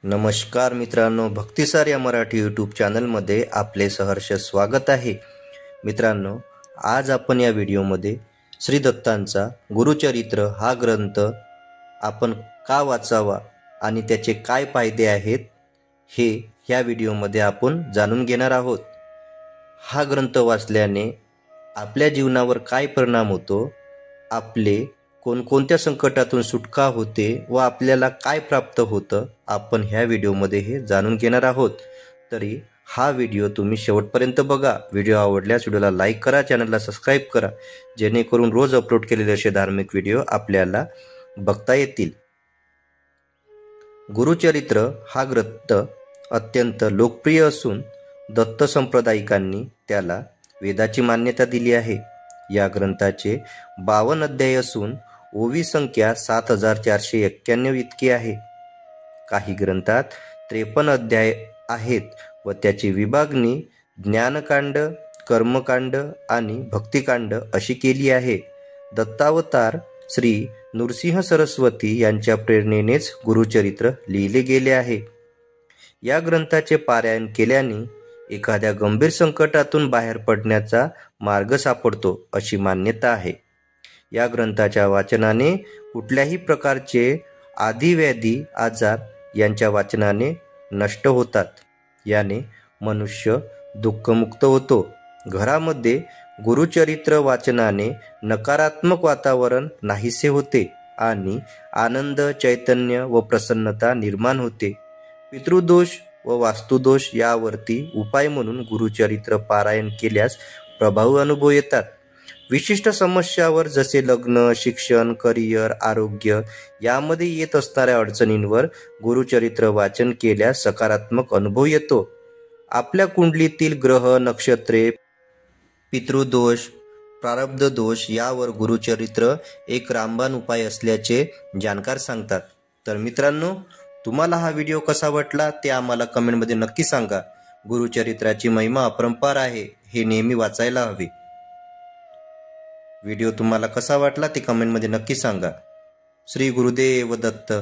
नमस्कार मित्रांनो, भक्तिसार या मराठी यूट्यूब चॅनलमध्ये आपले सहर्ष स्वागत आहे। मित्रांनो, आज आपण या व्हिडिओमध्ये श्री दत्तांचा गुरुचरित्र हा ग्रंथ आपण का वाचावा आणि त्याचे काय फायदे आहेत हे ह्या व्हिडिओमध्ये आपण जाणून घेणार आहोत। हा ग्रंथ वाचल्याने आपल्या जीवनावर काय परिणाम होतो, आपले कोणकोणत्या संकटातून सुटका होते व आपल्याला काय प्राप्त होतं, आपण ह्या व्हिडिओमध्ये हे जाणून घेणार आहोत। तरी हा व्हिडिओ तुम्ही शेवटपर्यंत बघा। व्हिडिओ आवडल्यास व्हिडिओला लाईक करा, चॅनलला सबस्क्राईब करा, जेणेकरून रोज अपलोड केलेले असे धार्मिक व्हिडिओ आपल्याला बघता येतील। गुरुचरित्र हा ग्रंथ अत्यंत लोकप्रिय असून दत्त संप्रदायिकांनी त्याला वेदाची मान्यता दिली आहे। या ग्रंथाचे 52 अध्याय असून ओवी संख्या 7491 इतकी आहे। काही ग्रंथात 53 अध्याय आहेत व त्याची विभागणी ज्ञानकांड, कर्मकांड आणि भक्तिकांड अशी केली आहे। दत्तावतार श्री नृसिंह सरस्वती यांच्या प्रेरणेनेच गुरुचरित्र लिहिले गेले आहे। या ग्रंथाचे पारायण केल्याने एखाद्या गंभीर संकटातून बाहेर पडण्याचा मार्ग सापडतो अशी मान्यता आहे। या ग्रंथाच्या वाचनाने कुठल्याही प्रकारचे आधिव्याधी आजार यांच्या वाचनाने नष्ट होतात। याने मनुष्य दुःखमुक्त होतो। घरामध्ये गुरुचरित्र वाचनाने नकारात्मक वातावरण नाहीसे होते आणि आनंद, चैतन्य व प्रसन्नता निर्माण होते। पितृदोष व वास्तुदोष यावरती उपाय म्हणून गुरुचरित्र पारायण केल्यास प्रभावी अनुभव येतात। विशिष्ट समस्यावर जसे लग्न, शिक्षण, करिअर, आरोग्य यामध्ये येत असणाऱ्या अडचणींवर गुरुचरित्र वाचन केल्यास सकारात्मक अनुभव येतो। आपल्या कुंडलीतील ग्रह, नक्षत्रे, पितृदोष, प्रारब्ध दोष यावर गुरुचरित्र एक रामबाण उपाय असल्याचे जाणकार सांगतात। तर मित्रांनो, तुम्हाला हा व्हिडिओ कसा वाटला ते आम्हाला कमेंटमध्ये नक्की सांगा। गुरुचरित्राची महिमा अपरंपार आहे, हे नेहमी वाचायला हवे। व्हिडिओ तुम्हाला कसा वाटला ते कमेंटमध्ये नक्की सांगा। श्री गुरुदेव दत्त।